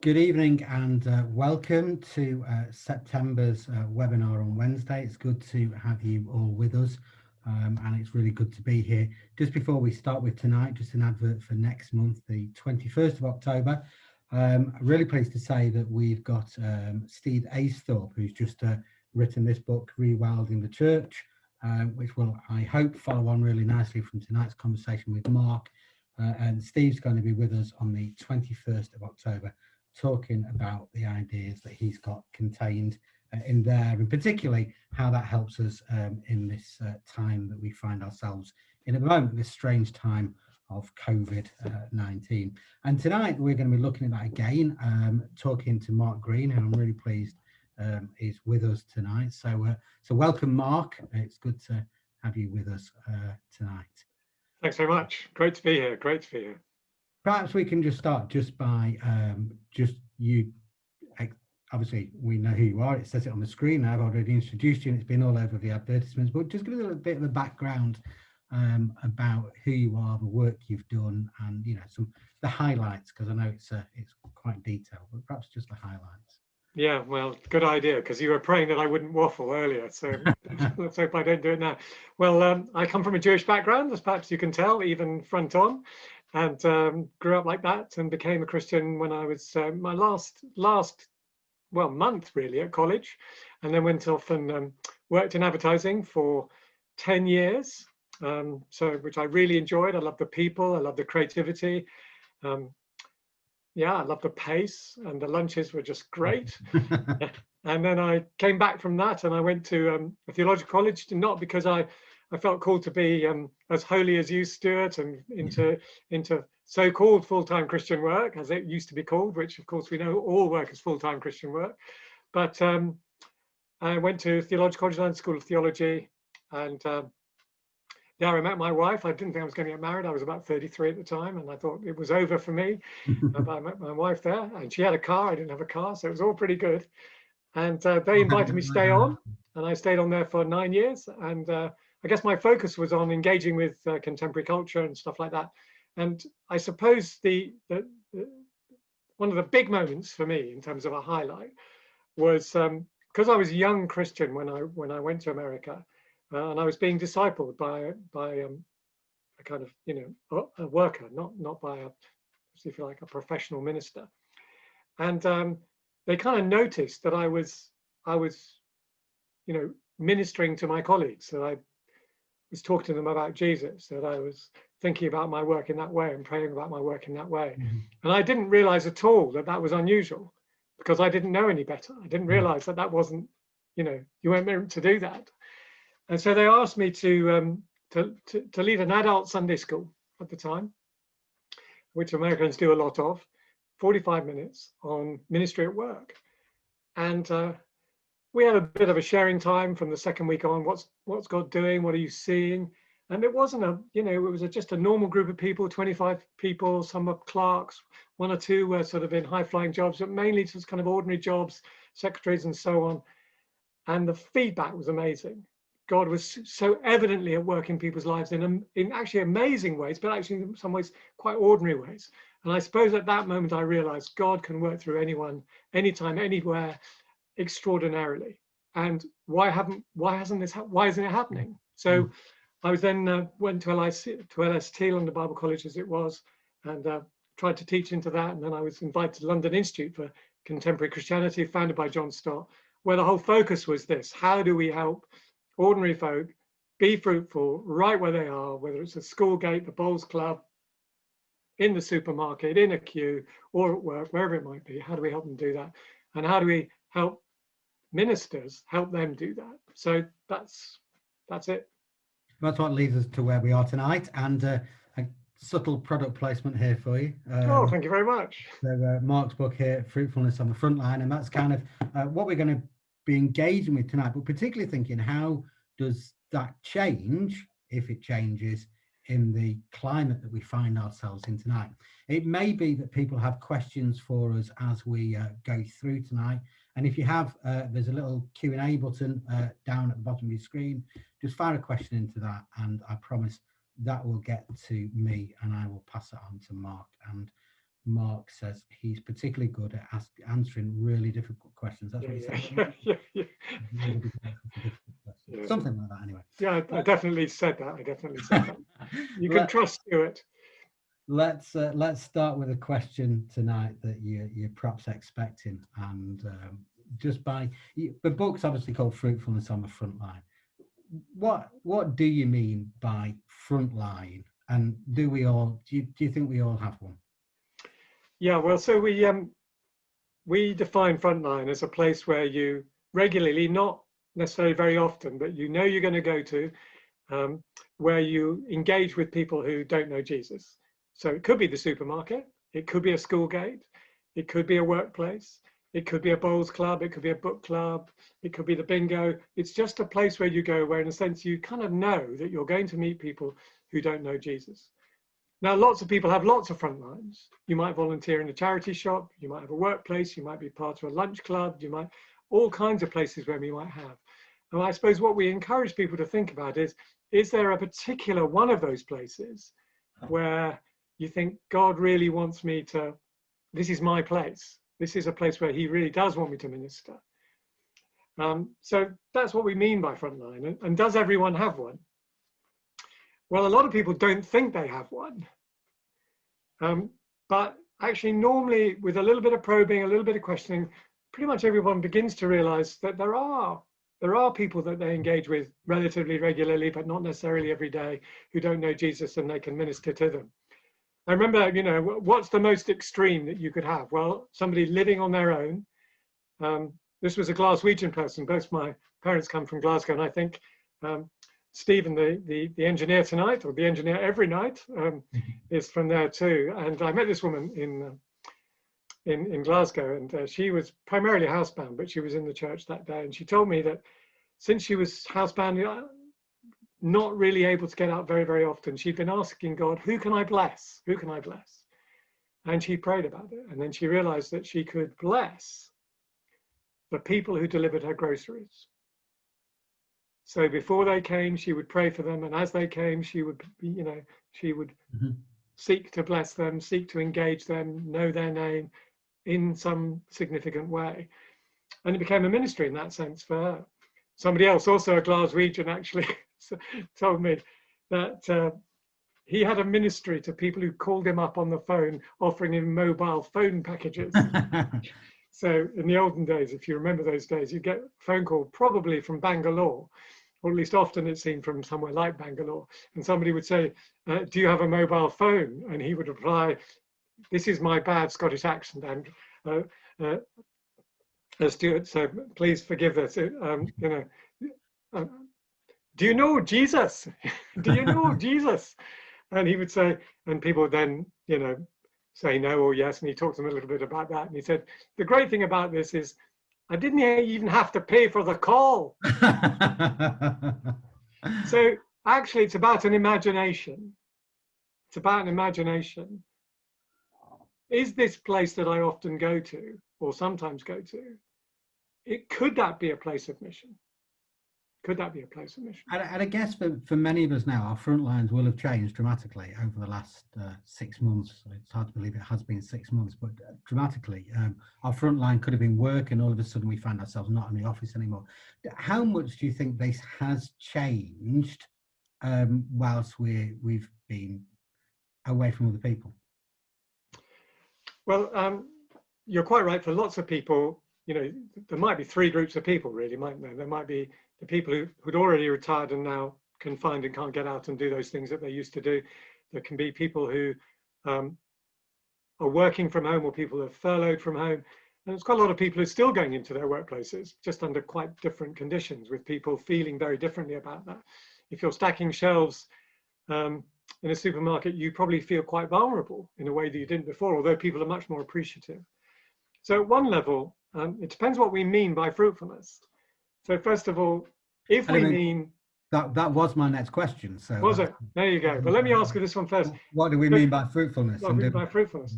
Good evening and welcome to September's webinar on Wednesday. It's good to have you all with us and it's really good to be here. Just before we start with tonight, just an advert for next month, the 21st of October. I'm really pleased to say that we've got Steve Aisthorpe, who's just written this book, Rewilding the Church, which will, I hope, follow on really nicely from tonight's conversation with Mark. And Steve's going to be with us on the 21st of October, talking about the ideas that he's got contained in there, and particularly how that helps us in this time that we find ourselves in at the moment, this strange time of COVID-19. And tonight we're going to be looking at that again, talking to Mark Greene, who I'm really pleased is with us tonight. So welcome, Mark. It's good to have you with us tonight. Thanks very much. Great to be here. Great to be here. Perhaps we can just start just by just you. Obviously, we know who you are. It says it on the screen. I've already introduced you, and it's been all over the advertisements. But just give us a little bit of a background about who you are, the work you've done, and some the highlights, because I know it's quite detailed. But perhaps just the highlights. Yeah, well, good idea, because you were praying that I wouldn't waffle earlier, so let's hope I don't do it now. Well, I come from a Jewish background, as perhaps you can tell, even front on, and grew up like that and became a Christian when I was my last month really at college, and then went off and worked in advertising for 10 years, which I really enjoyed. I love the people, I love the creativity. Yeah, I love the pace, and the lunches were just great. And then I came back from that and I went to a theological college, not because I felt called to be as holy as you, Stuart, and into so-called full-time Christian work, as it used to be called, which of course we know all work is full-time Christian work. But I went to theological college, London School of Theology, and there I met my wife. I didn't think I was going to get married. I was about 33 at the time, and I thought it was over for me. But I met my wife there, and she had a car. I didn't have a car, so it was all pretty good. And they invited me to stay on, and I stayed on there for 9 years. And I guess my focus was on engaging with contemporary culture and stuff like that. And I suppose one of the big moments for me in terms of a highlight was because I was a young Christian when I went to America. And I was being discipled by a kind of a worker, not by if you like a professional minister. And they kind of noticed that I was ministering to my colleagues, that I was talking to them about Jesus, that I was thinking about my work in that way and praying about my work in that way. Mm-hmm. And I didn't realize at all that that was unusual, because I didn't know any better. I didn't realize that wasn't, you weren't meant to do that. And so they asked me to lead an adult Sunday school at the time, which Americans do a lot of, 45 minutes on ministry at work. And we had a bit of a sharing time from the second week on. What's God doing? What are you seeing? And it wasn't it was just a normal group of people, 25 people. Some were clerks, one or two were sort of in high-flying jobs, but mainly just kind of ordinary jobs, secretaries and so on. And the feedback was amazing. God was so evidently at work in people's lives in actually amazing ways, but actually in some ways quite ordinary ways. And I suppose at that moment I realized God can work through anyone, anytime, anywhere, extraordinarily. And why isn't it happening? So I was then went to LST, London Bible College as it was, and tried to teach into that. And then I was invited to London Institute for Contemporary Christianity, founded by John Stott, where the whole focus was this: how do we help ordinary folk be fruitful right where they are, whether it's a school gate, the bowls club, in the supermarket, in a queue, or at work, wherever it might be. How do we help them do that? And how do we help ministers help them do that? So that's it. That's what leads us to where we are tonight, and a subtle product placement here for you. Thank you very much. So Mark's book here, Fruitfulness on the Frontline, and that's kind of what we're going to be engaging with tonight, but particularly thinking, how does that change, if it changes, in the climate that we find ourselves in tonight? It may be that people have questions for us as we go through tonight, and if you have, there's a little Q&A button down at the bottom of your screen. Just fire a question into that, and I promise that will get to me, and I will pass it on to Mark, and Mark says he's particularly good at answering really difficult questions. That's what he said. Yeah. Really good at answering difficult questions. Yeah. Something like that, anyway. Yeah, I definitely said that. You can trust Stuart. Let's start with a question tonight that you're perhaps expecting, and the book's obviously called Fruitfulness on the Frontline. What do you mean by frontline, and do you think we all have one? Yeah, well, so we define frontline as a place where you regularly, not necessarily very often, but you know you're going to go to, where you engage with people who don't know Jesus. So it could be the supermarket, it could be a school gate, it could be a workplace, it could be a bowls club, it could be a book club, it could be the bingo. It's just a place where you go where, in a sense, you kind of know that you're going to meet people who don't know Jesus. Now, lots of people have lots of front lines. You might volunteer in a charity shop, you might have a workplace, you might be part of a lunch club, you might, all kinds of places where we might have. And I suppose what we encourage people to think about is there a particular one of those places where you think God really wants me to, this is my place. This is a place where he really does want me to minister. So that's what we mean by frontline. And does everyone have one? Well, a lot of people don't think they have one. But actually, normally, with a little bit of probing, a little bit of questioning, pretty much everyone begins to realize that there are people that they engage with relatively regularly, but not necessarily every day, who don't know Jesus, and they can minister to them. I remember, what's the most extreme that you could have? Well, somebody living on their own. This was a Glaswegian person. Both my parents come from Glasgow, and I think Stephen, the engineer tonight, or the engineer every night, is from there too. And I met this woman in Glasgow, and she was primarily housebound, but she was in the church that day. And she told me that since she was housebound, not really able to get out very, very often, she'd been asking God, who can I bless? Who can I bless? And she prayed about it. And then she realized that she could bless the people who delivered her groceries. So before they came, she would pray for them. And as they came, she would, seek to bless them, seek to engage them, know their name in some significant way. And it became a ministry in that sense for her. Somebody else, also a Glaswegian, actually told me that he had a ministry to people who called him up on the phone, offering him mobile phone packages. So in the olden days, if you remember those days, you get a phone call probably from Bangalore, or at least often it seemed from somewhere like Bangalore. And somebody would say, do you have a mobile phone? And he would reply, this is my bad Scottish accent, and Stuart, so please forgive this. Do you know Jesus? Do you know Jesus? And he would say, and people would then, say no or yes, and he talked to them a little bit about that. And he said, the great thing about this is I didn't even have to pay for the call. So actually, it's about an imagination. It's about an imagination. Is this place that I often go to, or sometimes go to, could that be a place of mission? Could that be a place of mission? And I guess for many of us now, our front lines will have changed dramatically over the last 6 months. It's hard to believe it has been 6 months, but dramatically. Our front line could have been work, and all of a sudden we find ourselves not in the office anymore. How much do you think this has changed whilst we've been away from other people? Well, you're quite right. For lots of people, there might be three groups of people, really, mightn't there? There might be the people who'd already retired and now confined and can't get out and do those things that they used to do. There can be people who are working from home, or people who are furloughed from home. And there's quite a lot of people who are still going into their workplaces, just under quite different conditions, with people feeling very differently about that. If you're stacking shelves in a supermarket, you probably feel quite vulnerable in a way that you didn't before, although people are much more appreciative. So at one level, it depends what we mean by fruitfulness. So first of all, if we mean... That was my next question. So was it? There you go. But let me ask you this one first. What do we mean by fruitfulness? By fruitfulness.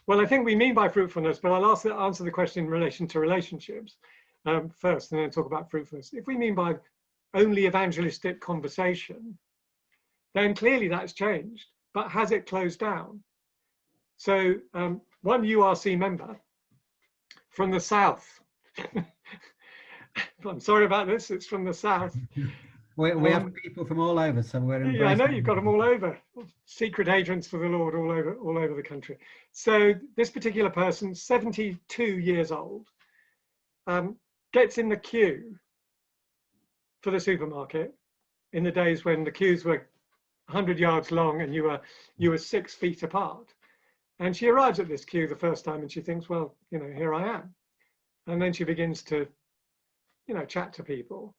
Well, I think we mean by fruitfulness, but I'll answer the question in relation to relationships first, and then talk about fruitfulness. If we mean by only evangelistic conversation, then clearly that's changed. But has it closed down? So one URC member from the south. I'm sorry about this, it's from the south. We have people from all over, so we're embracing. Yeah, I know you've got them all over. Secret agents for the Lord all over the country. So this particular person, 72 years old, gets in the queue for the supermarket in the days when the queues were 100 yards long and you were 6 feet apart. And she arrives at this queue the first time and she thinks, well, you know, here I am. And then she begins to, you know, chat to people.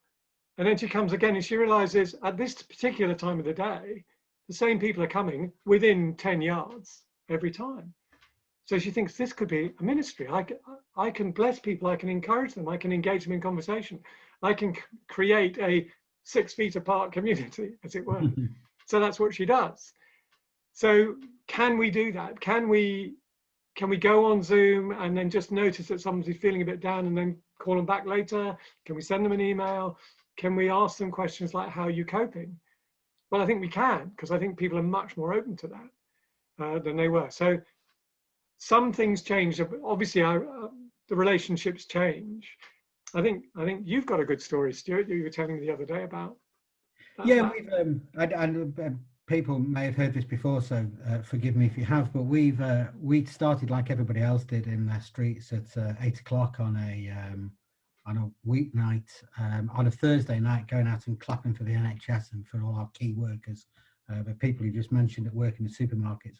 And then she comes again and she realizes at this particular time of the day, the same people are coming within 10 yards every time. So she thinks this could be a ministry. I can bless people, I can encourage them, I can engage them in conversation. I can create a 6 feet apart community, as it were. So that's what she does. So can we do that? Can we go on Zoom and then just notice that somebody's feeling a bit down and then call them back later? Can we send them an email? Can we ask them questions like, how are you coping? Well, I think we can, because I think people are much more open to that than they were. So some things change. Obviously, the relationships change. I think you've got a good story, Stuart, you were telling me the other day about. Yeah, people may have heard this before, so forgive me if you have, but we started like everybody else did in their streets at 8 o'clock on a weeknight, on a Thursday night, going out and clapping for the NHS and for all our key workers, the people you just mentioned that work in the supermarkets.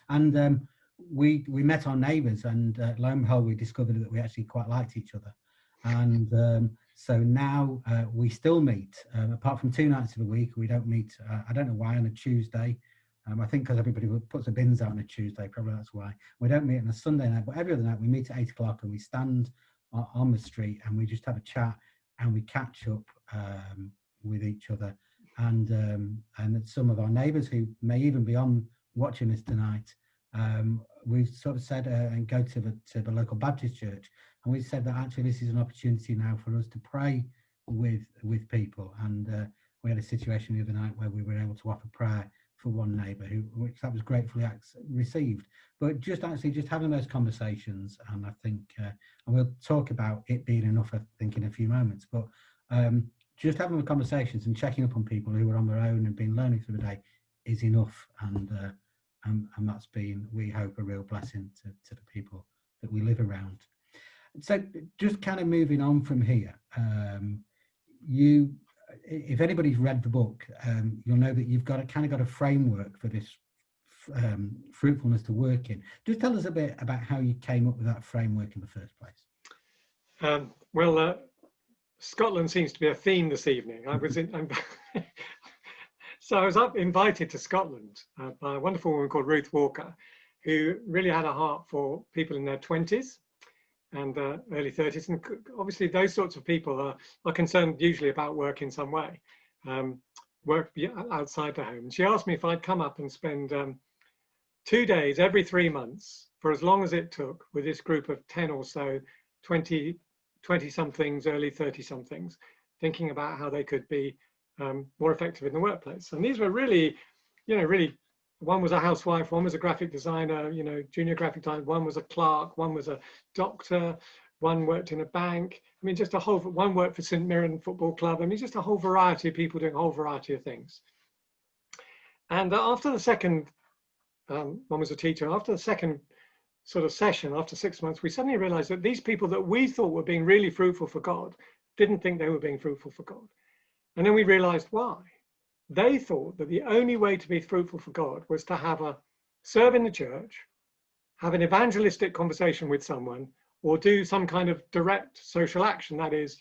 And we met our neighbours, and lo and behold, we discovered that we actually quite liked each other. And so now we still meet, apart from 2 nights of the week. We don't meet, I don't know why, on a Tuesday. I think because everybody puts the bins out on a Tuesday, probably that's why. We don't meet on a Sunday night, but every other night we meet at 8 o'clock and we stand on the street and we just have a chat and we catch up with each other. And some of our neighbours who may even be on watching this tonight, we've sort of said and go to the local Baptist church, and we said that actually this is an opportunity now for us to pray with people. And we had a situation the other night where we were able to offer prayer for one neighbour, which that was gratefully received. But just having those conversations, and I think, and we'll talk about it being enough, I think, in a few moments. But just having the conversations and checking up on people who are on their own and been learning through the day is enough. And that's been, we hope, a real blessing to the people that we live around. So just kind of moving on from here, if anybody's read the book, you'll know that you've got a framework for this fruitfulness to work in. Just tell us a bit about how you came up with that framework in the first place. Scotland seems to be a theme this evening. So I was invited to Scotland by a wonderful woman called Ruth Walker, who really had a heart for people in their 20s and early 30s. And obviously those sorts of people are concerned usually about work in some way, work outside the home. And she asked me if I'd come up and spend 2 days every 3 months for as long as it took with this group of 10 or so 20-somethings, early 30-somethings, thinking about how they could be more effective in the workplace. And these were really, one was a housewife, one was a graphic designer, junior graphic designer, one was a clerk, one was a doctor, one worked in a bank. I mean, just one worked for St Mirren Football Club. I mean, just a whole variety of people doing a whole variety of things. And after the second, one was a teacher, after the second sort of session, after 6 months, we suddenly realized that these people that we thought were being really fruitful for God didn't think they were being fruitful for God. And then we realized why. They thought that the only way to be fruitful for God was to serve in the church, have an evangelistic conversation with someone, or do some kind of direct social action. That is,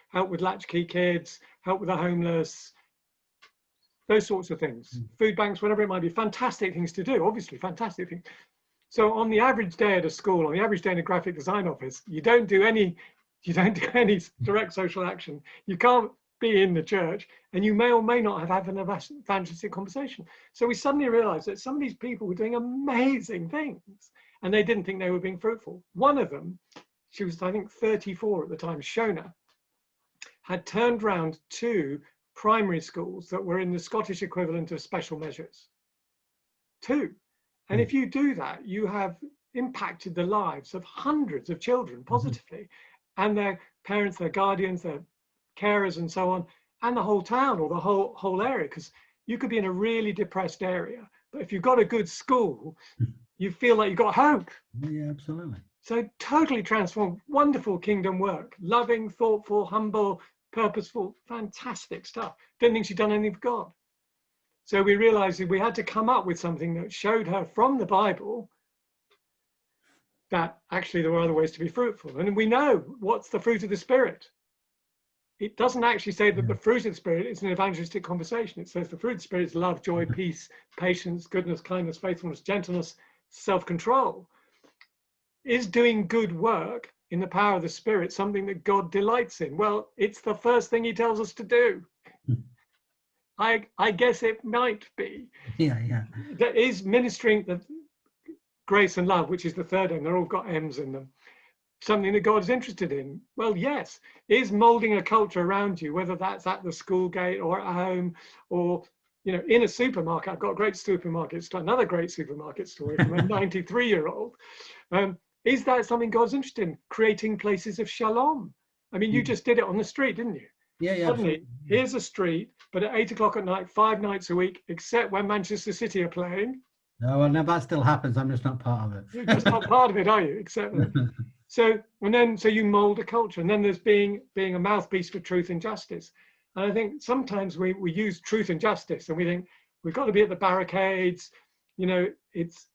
help with latchkey kids, help with the homeless, those sorts of things. Food banks, whatever it might be, fantastic things to do, obviously, fantastic things. So on the average day at a school, on the average day in a graphic design office, you don't do any direct social action. You can't be in the church, and you may or may not have had an evangelistic conversation. So we suddenly realized that some of these people were doing amazing things, and they didn't think they were being fruitful. One of them, she was, I think, 34 at the time, Shona, had turned round 2 primary schools that were in the Scottish equivalent of special measures. 2. And if you do that, you have impacted the lives of hundreds of children positively, and their parents, their guardians, their carers, and so on, and the whole town or the whole area. Because you could be in a really depressed area, but if you've got a good school, you feel like you've got hope. Yeah, absolutely. So totally transformed, wonderful kingdom work, loving, thoughtful, humble, purposeful, fantastic stuff. Didn't think she'd done anything for God. So we realized that we had to come up with something that showed her from the Bible that actually there were other ways to be fruitful. And we know what's the fruit of the Spirit. It doesn't actually say that the fruit of the Spirit is an evangelistic conversation. It says the fruit of the Spirit is love, joy, peace, patience, goodness, kindness, faithfulness, gentleness, self-control. Is doing good work in the power of the Spirit something that God delights in? Well, it's the first thing he tells us to do. I guess it might be. Yeah. There is ministering the grace and love, which is the third M. They're all got M's in them. Something that God is interested in? Well, yes. Is molding a culture around you, whether that's at the school gate or at home or, you know, in a supermarket. I've got a great supermarket store, another great supermarket story from a 93-year-old. Is that something God's interested in? Creating places of shalom. I mean, you just did it on the street, didn't you? Yeah. Suddenly, here's a street, but at 8 o'clock at night, 5 nights a week, except when Manchester City are playing. No, well, no, that still happens. I'm just not part of it. You're just not part of it, are you? Except so you mold a culture, and then there's being a mouthpiece for truth and justice. And I think sometimes we use truth and justice, and we think we've got to be at the barricades. You know, it's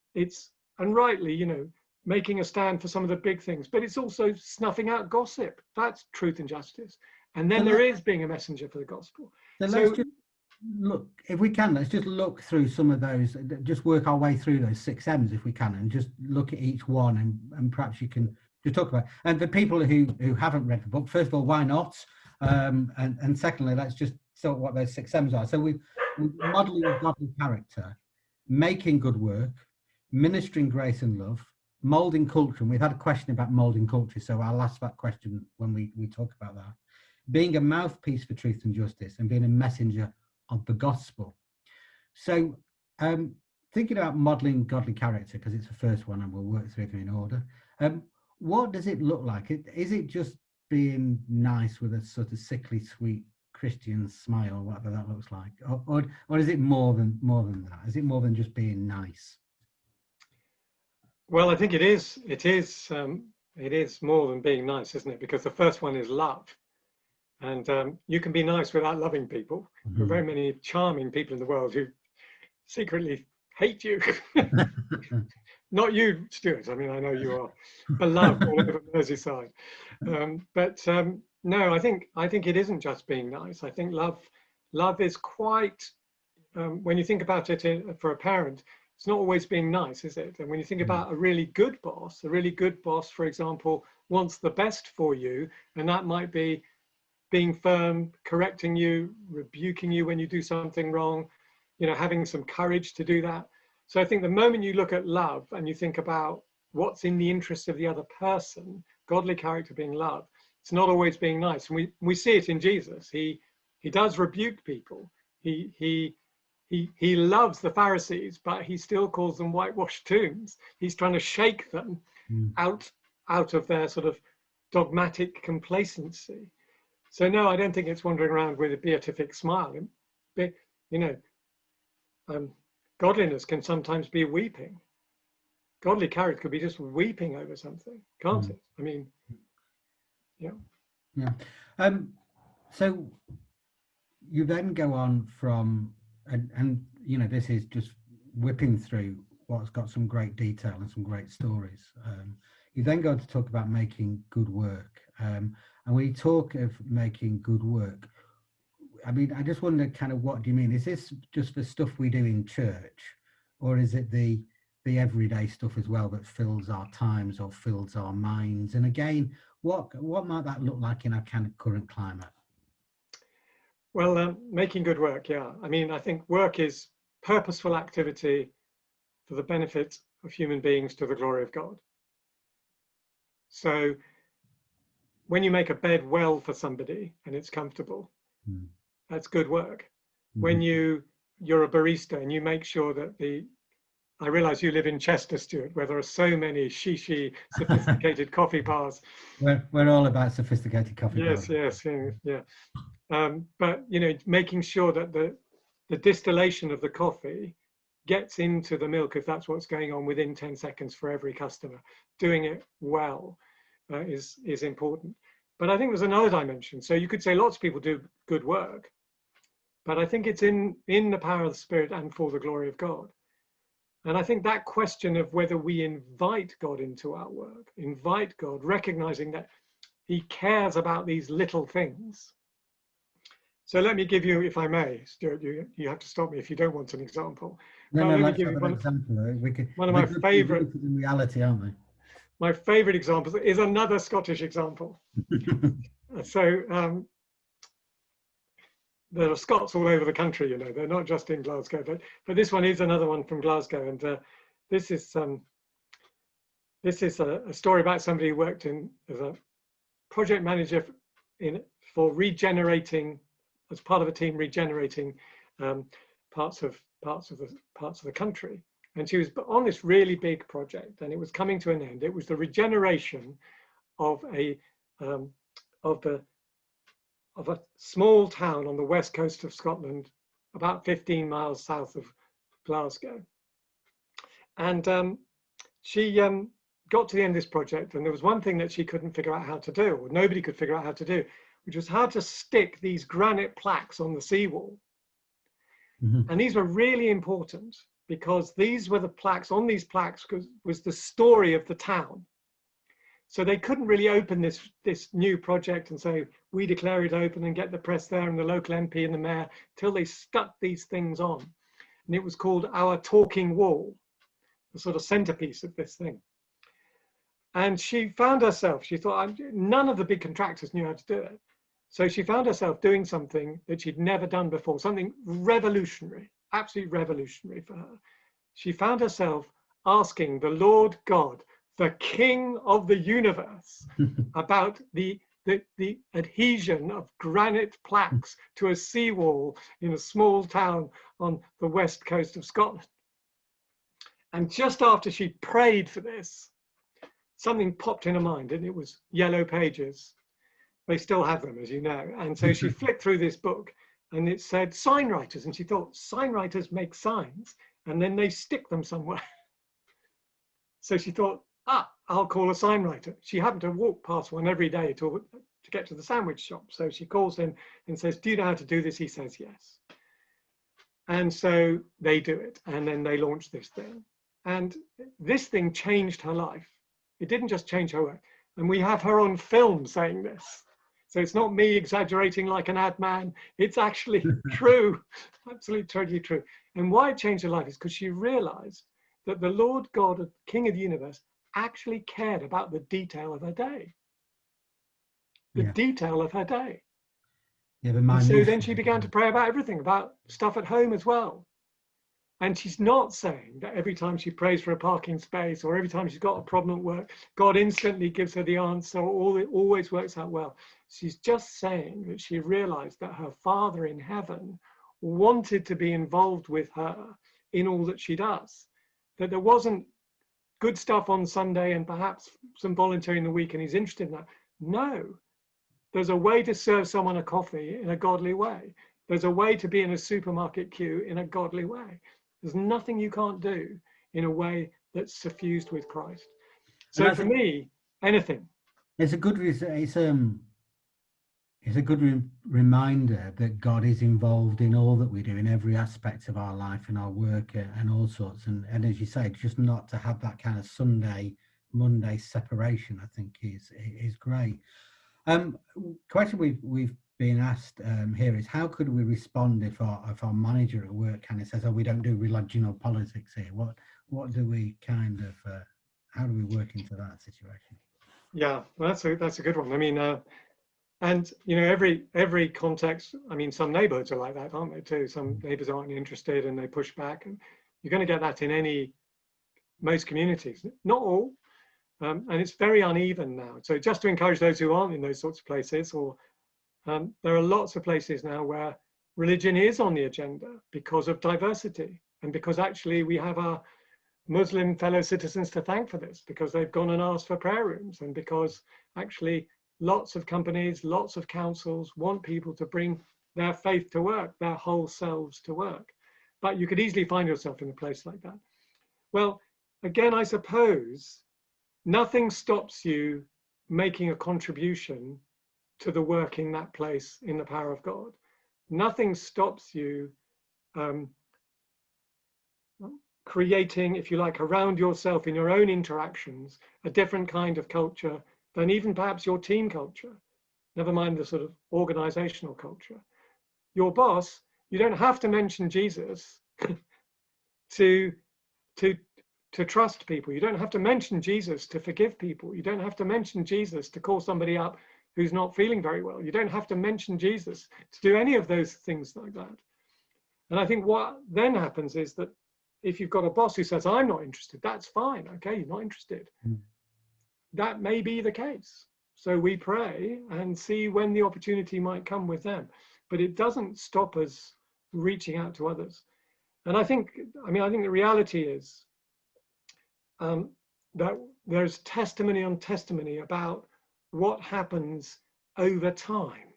and rightly, you know, making a stand for some of the big things, but it's also snuffing out gossip. That's truth and justice. And then there is being a messenger for the gospel. So let's just look, if we can, let's just look through some of those, just work our way through those 6 M's if we can, and just look at each one, and perhaps you can just talk about it. And for people who haven't read the book, first of all, why not? And secondly, let's just sort what those 6 M's are. So we're modeling godly character, making good work, ministering grace and love, molding culture. And we've had a question about molding culture, so I'll ask that question when we talk about that. Being a mouthpiece for truth and justice, and being a messenger of the gospel. So thinking about modeling godly character, because it's the first one and we'll work through them in order. What does it look like? Is it just being nice with a sort of sickly sweet Christian smile, whatever that looks like, or is it more than that? Is it more than just being nice? Well, I think it is more than being nice, isn't it? Because the first one is love. And you can be nice without loving people. There are very many charming people in the world who secretly hate you. Not you, Stuart. I mean, I know you are beloved all over Merseyside. No, I think it isn't just being nice. I think love is quite, when you think about it for a parent, it's not always being nice, is it? And when you think about a really good boss, for example, wants the best for you, and that might be being firm, correcting you, rebuking you when you do something wrong, you know, having some courage to do that. So I think the moment you look at love and you think about what's in the interest of the other person, godly character being love, it's not always being nice. And we see it in Jesus. He does rebuke people. He loves the Pharisees, but he still calls them whitewashed tombs. He's trying to shake them out of their sort of dogmatic complacency. So no, I don't think it's wandering around with a beatific smile. But, you know, godliness can sometimes be weeping. Godly character could be just weeping over something, can't it? I mean, yeah. So you then go on from, and you know, this is just whipping through what's got some great detail and some great stories. You then go on to talk about making good work. And when you talk of making good work, I mean, I just wonder kind of what do you mean? Is this just the stuff we do in church, or is it the everyday stuff as well that fills our times or fills our minds? And again, what might that look like in our kind of current climate? Well, making good work, yeah. I mean, I think work is purposeful activity for the benefit of human beings to the glory of God. So when you make a bed well for somebody and it's comfortable, that's good work. When you're a barista and you make sure that the I realise you live in Chester, Stuart, where there are so many shishi, sophisticated coffee bars. We're all about sophisticated coffee bars. Yes, yeah. But you know, making sure that the distillation of the coffee gets into the milk, if that's what's going on, within 10 seconds for every customer. Doing it well is important. But I think there's another dimension. So you could say lots of people do good work, but I think it's in the power of the Spirit and for the glory of God. And I think that question of whether we invite God into our work, invite God, recognizing that he cares about these little things. So let me give you, if I may, Stuart, you have to stop me if you don't want an example. No, let's have an example. One of my favorite, in reality, aren't we? My favorite example is another Scottish example. So there are Scots all over the country, you know, they're not just in Glasgow, but this one is another one from Glasgow. And this is a story about somebody who worked as a project manager for regenerating, as part of a team regenerating parts of the country. And she was on this really big project, and it was coming to an end. It was the regeneration of a small town on the west coast of Scotland, about 15 miles south of Glasgow. And she got to the end of this project, and there was one thing that she couldn't figure out how to do, or nobody could figure out how to do, which was how to stick these granite plaques on the seawall. Mm-hmm. And these were really important because these were the plaques. On these plaques was the story of the town. So they couldn't really open this new project and say, we declare it open, and get the press there and the local MP and the mayor, till they stuck these things on. And it was called Our Talking Wall, the sort of centerpiece of this thing. And she found herself, she thought, none of the big contractors knew how to do it. So she found herself doing something that she'd never done before, something revolutionary, absolutely revolutionary for her. She found herself asking the Lord God, the King of the universe, about the adhesion of granite plaques to a seawall in a small town on the west coast of Scotland. And just after she prayed for this, something popped in her mind, and it was Yellow Pages. They still have them, as you know. And so she flicked through this book, and it said sign writers. And she thought, sign writers make signs, and then they stick them somewhere. So she thought, I'll call a sign writer. She happened to walk past one every day to get to the sandwich shop. So she calls him and says, do you know how to do this? He says, yes. And so they do it. And then they launch this thing. And this thing changed her life. It didn't just change her work. And we have her on film saying this. So it's not me exaggerating like an ad man. It's actually true, absolutely totally true. And why it changed her life is because she realized that the Lord God, King of the universe, actually cared about the detail of her day. The detail of her day. And so then she began to pray about everything, about stuff at home as well. And she's not saying that every time she prays for a parking space or every time she's got a problem at work, God instantly gives her the answer, or it always works out well. She's just saying that she realized that her Father in heaven wanted to be involved with her in all that she does. That there wasn't good stuff on Sunday and perhaps some volunteering the week and he's interested in that. No, there's a way to serve someone a coffee in a godly way. There's a way to be in a supermarket queue in a godly way. There's nothing you can't do in a way that's suffused with Christ. So for me, anything. It's a good reminder that God is involved in all that we do, in every aspect of our life, in our work and all sorts. And as you say, just not to have that kind of Sunday, Monday separation, I think is great. Question we've been asked here is, how could we respond if our manager at work kind of says, "Oh, we don't do religion or politics here"? What do we kind of how do we work into that situation? Yeah, well, that's a good one. I mean, and you know, every context. I mean, some neighbourhoods are like that, aren't they? Too. Some neighbours aren't interested and they push back, and you're going to get that in most communities. Not all. And it's very uneven now. So just to encourage those who aren't in those sorts of places, or there are lots of places now where religion is on the agenda because of diversity and because actually we have Muslim fellow citizens to thank for this, because they've gone and asked for prayer rooms, and because actually lots of companies, lots of councils want people to bring their faith to work, their whole selves to work. But you could easily find yourself in a place like that. Well, again, I suppose nothing stops you making a contribution to the work in that place in the power of God. Nothing stops you creating, if you like, around yourself in your own interactions, a different kind of culture than even perhaps your team culture, never mind the sort of organizational culture. Your boss, you don't have to mention Jesus to trust people. You don't have to mention Jesus to forgive people. You don't have to mention Jesus to call somebody up who's not feeling very well. You don't have to mention Jesus to do any of those things like that. And I think what then happens is that if you've got a boss who says, I'm not interested, that's fine. Okay, you're not interested. That may be the case. So we pray and see when the opportunity might come with them. But it doesn't stop us reaching out to others. And I think the reality is that there's testimony on testimony about what happens over time.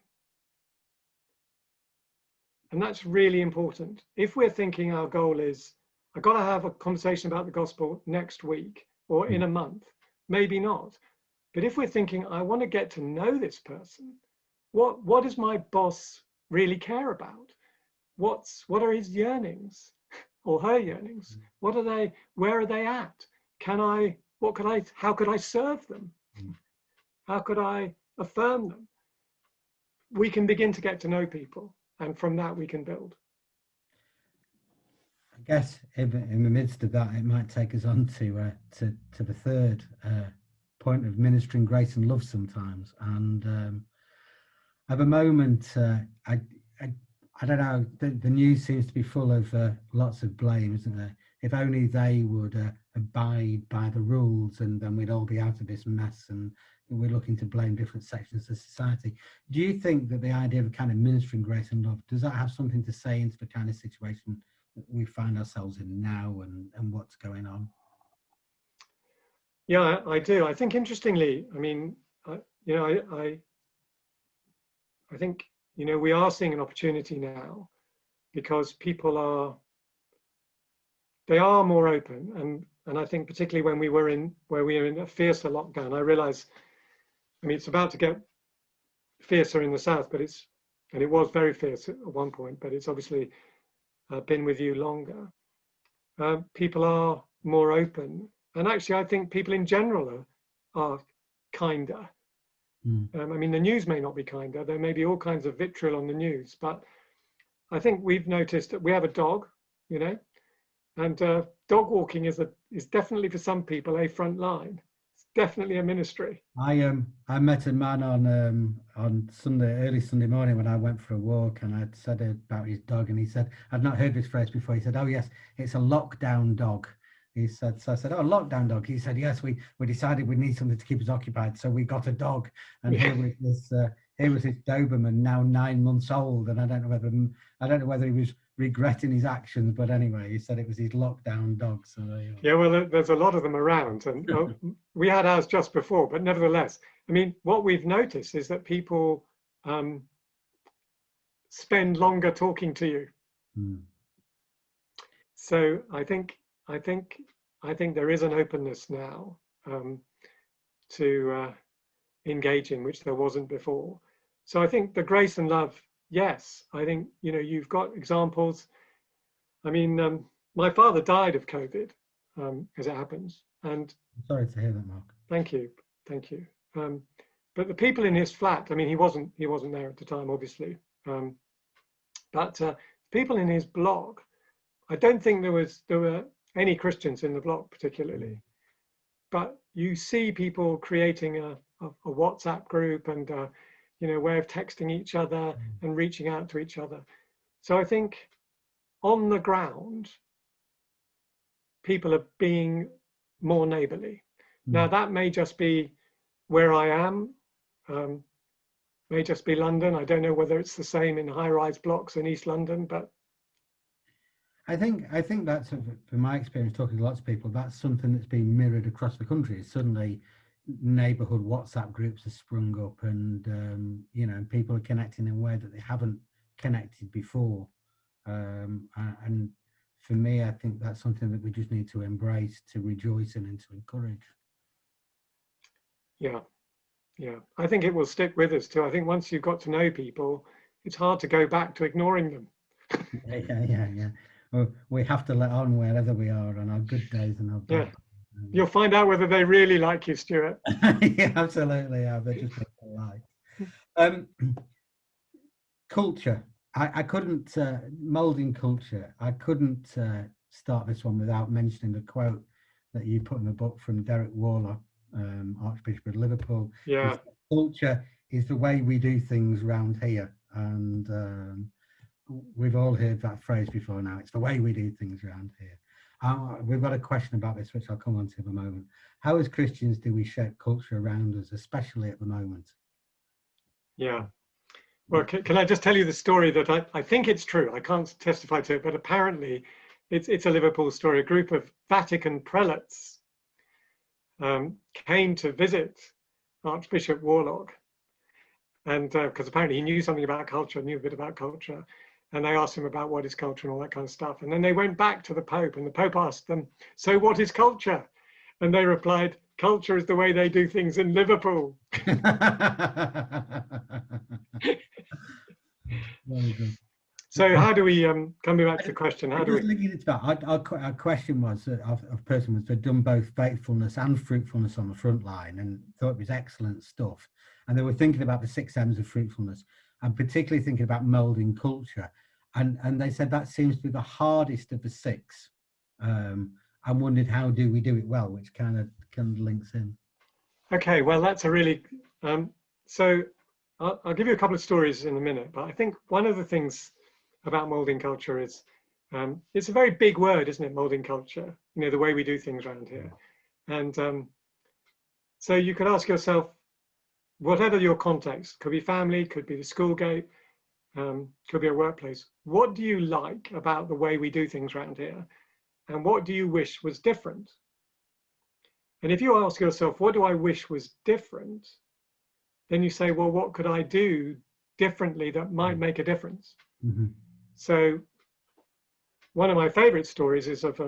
And that's really important. If we're thinking our goal is, I've got to have a conversation about the gospel next week or in a month, maybe not. But if we're thinking, I want to get to know this person, what does my boss really care about? What are his yearnings or her yearnings? What are they? Where are they at? How could I serve them? How could I affirm them? We can begin to get to know people, and from that we can build. I guess in the midst of that, it might take us on to the third point of ministering grace and love sometimes. And at the moment, I don't know, the news seems to be full of lots of blame, isn't there? If only they would abide by the rules, and then we'd all be out of this mess, and we're looking to blame different sections of society. Do you think that the idea of kind of ministering grace and love, does that have something to say into the kind of situation that we find ourselves in now and what's going on? Yeah, I do. I think interestingly, I think, we are seeing an opportunity now because people are more open. And I think particularly when we were in a fiercer lockdown, I realize, it's about to get fiercer in the south, but it was very fierce at one point, but it's obviously been with you longer. People are more open. And actually, I think people in general are kinder. The news may not be kinder. There may be all kinds of vitriol on the news, but I think we've noticed that we have a dog, and dog walking is definitely for some people a front line. It's definitely a ministry. I met a man on early Sunday morning when I went for a walk, and I'd said about his dog, and he said, I'd not heard this phrase before. He said, "Oh yes, it's a lockdown dog." He said, so I said, "Oh, lockdown dog." He said, "Yes, we decided we need something to keep us occupied, so we got a dog." And here was this Doberman, now 9 months old, and I don't know whether he was regretting his actions, but anyway, he said it was his lockdown dog. So yeah, well, there's a lot of them around, and we had ours just before, but nevertheless, what we've noticed is that people spend longer talking to you. So I think there is an openness now to engaging, which there wasn't before. So I think the grace and love, yes. I think you've got examples. My father died of COVID, as it happens, and I'm sorry to hear that, Mark. Thank you. But the people in his flat, he wasn't there at the time, obviously, but people in his block, I don't think there were any Christians in the block particularly, but you see people creating a WhatsApp group and way of texting each other and reaching out to each other. So I think on the ground, people are being more neighbourly. Now that may just be where I am, may just be London. I don't know whether it's the same in high-rise blocks in East London, but I think that's, from my experience talking to lots of people, that's something that's been mirrored across the country. Suddenly, neighbourhood WhatsApp groups have sprung up, and people are connecting in a way that they haven't connected before. And for me, I think that's something that we just need to embrace, to rejoice in, and to encourage. Yeah, yeah. I think it will stick with us too. I think once you've got to know people, it's hard to go back to ignoring them. Yeah. Well, we have to let on wherever we are on our good days and our bad. Yeah. You'll find out whether they really like you, Stuart. Yeah, absolutely. Yeah, they're just polite. Culture. I couldn't, moulding culture. I couldn't start this one without mentioning a quote that you put in the book from Derek Warlock, Archbishop of Liverpool. Yeah. Culture is the way we do things round here. And we've all heard that phrase before now. It's the way we do things around here. We've got a question about this, which I'll come on to in a moment. How, as Christians, do we shape culture around us, especially at the moment? Yeah. Well, can I just tell you the story that I think it's true. I can't testify to it, but apparently it's a Liverpool story. A group of Vatican prelates came to visit Archbishop Warlock, and because apparently he knew something about culture, knew a bit about culture, and they asked him about what is culture and all that kind of stuff. And then they went back to the Pope, and the Pope asked them, "So what is culture?" And they replied, "Culture is the way they do things in Liverpool." Very good. So how do we, coming back to the question, how do we? Our question was, our person was, they'd done both faithfulness and fruitfulness on the front line and thought it was excellent stuff. And they were thinking about the 6 M's of fruitfulness, and particularly thinking about moulding culture. And they said that seems to be the hardest of the 6. And wondered, how do we do it well, which kind of links in. Okay, well, that's a really, so I'll give you a couple of stories in a minute, but I think one of the things about moulding culture is, it's a very big word, isn't it, moulding culture, the way we do things around here. And so you could ask yourself, whatever your context, could be family, could be the school gate, could be a workplace, what do you like about the way we do things around here? And what do you wish was different? And if you ask yourself, what do I wish was different? Then you say, well, what could I do differently that might make a difference? Mm-hmm. So one of my favorite stories is of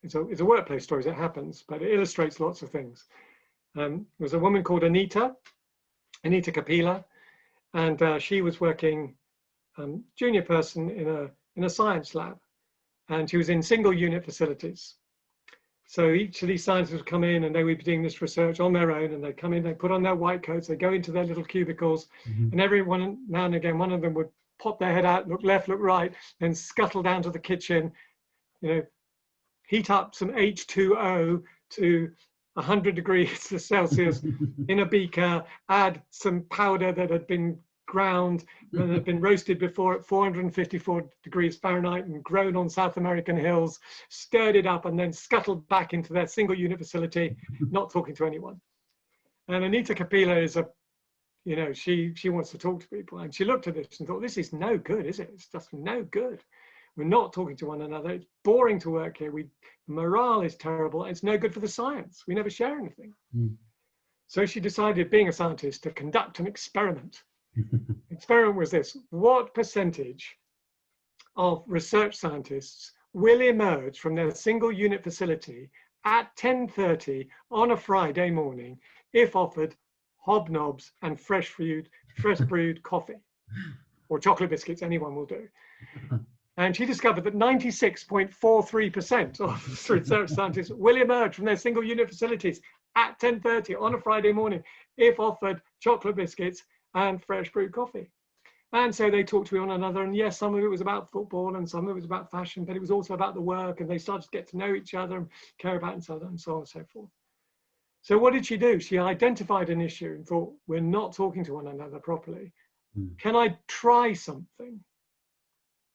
it's a workplace story as it happens, but it illustrates lots of things. There was a woman called Anita Kapila, and she was working junior person in a science lab, and she was in single unit facilities. So each of these scientists would come in and they would be doing this research on their own, and they'd come in, they'd put on their white coats, they'd go into their little cubicles, and every now and again, one of them would pop their head out, look left, look right, then scuttle down to the kitchen, heat up some H2O to 100 degrees Celsius in a beaker, add some powder that had been ground and had been roasted before at 454 degrees Fahrenheit and grown on South American hills, stirred it up, and then scuttled back into their single unit facility, not talking to anyone. And Anita Kapila is she wants to talk to people, and she looked at this and thought, this is no good, is it? It's just no good. We're not talking to one another. It's boring to work here. Morale is terrible. It's no good for the science. We never share anything. So she decided, being a scientist, to conduct an experiment. The experiment was this: what percentage of research scientists will emerge from their single unit facility at 10:30 on a Friday morning if offered hobnobs and fresh brewed coffee or chocolate biscuits? Anyone will do. And she discovered that 96.43% of research scientists will emerge from their single unit facilities at 10:30 on a Friday morning if offered chocolate biscuits and fresh brewed coffee. And so they talked to one another, and yes, some of it was about football and some of it was about fashion, but it was also about the work, and they started to get to know each other and care about each other and so on and so forth. So what did she do? She identified an issue and thought, we're not talking to one another properly. Can I try something?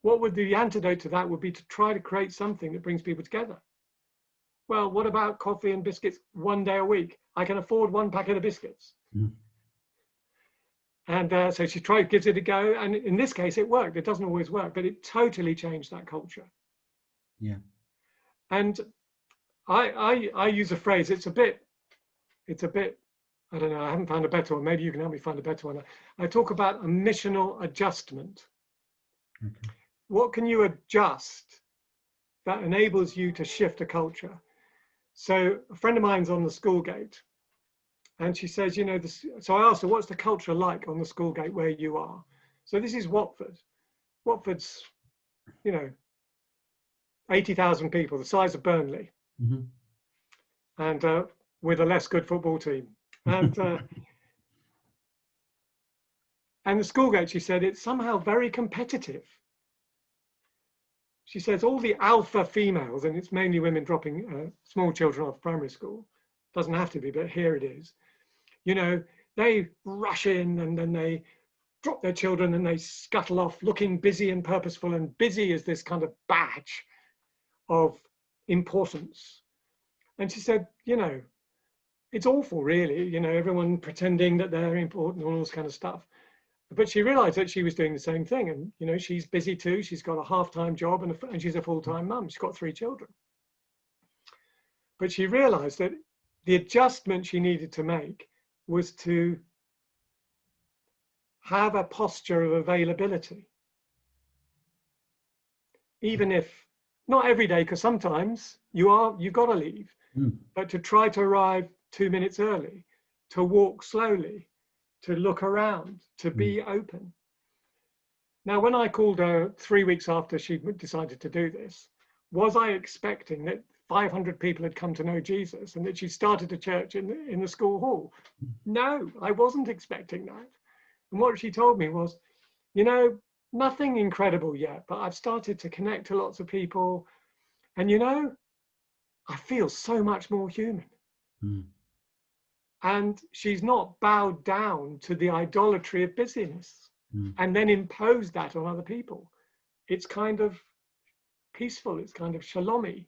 What would the antidote to that would be to try to create something that brings people together. Well, what about coffee and biscuits 1 day a week? I can afford 1 packet of biscuits. And so she gives it a go. And in this case, it worked. It doesn't always work, but it totally changed that culture. Yeah. And I use a phrase, it's a bit, I don't know, I haven't found a better one. Maybe you can help me find a better one. I talk about a missional adjustment. Okay. What can you adjust that enables you to shift a culture? So a friend of mine's on the school gate, and she says, you know, this, so I asked her, what's the culture like on the school gate where you are? So this is Watford. Watford's, you know, 80,000 people, the size of Burnley, Mm-hmm. and with a less good football team. And and the school gate, she said, it's somehow very competitive. She says all the alpha females, and it's mainly women dropping small children off primary school, doesn't have to be, but here it is. You know, they rush in and then they drop their children and they scuttle off looking busy and purposeful, and busy is this kind of badge of importance. And she said, you know, it's awful really, you know, everyone pretending that they're important and all this kind of stuff. But she realized that she was doing the same thing, and you know, she's busy too. She's got a half-time job and she's a full-time mum. She's got 3 children. But she realized that the adjustment she needed to make was to have a posture of availability. Even if not every day, because sometimes you've got to leave, but to try to arrive 2 minutes early, to walk slowly, to look around, to be open. Now, when I called her 3 weeks after she decided to do this, was I expecting that 500 people had come to know Jesus and that she started a church in the school hall? No, I wasn't expecting that. And what she told me was, you know, nothing incredible yet, but I've started to connect to lots of people. And, you know, I feel so much more human. And she's not bowed down to the idolatry of busyness and then imposed that on other people. It's kind of peaceful. It's kind of shalomy.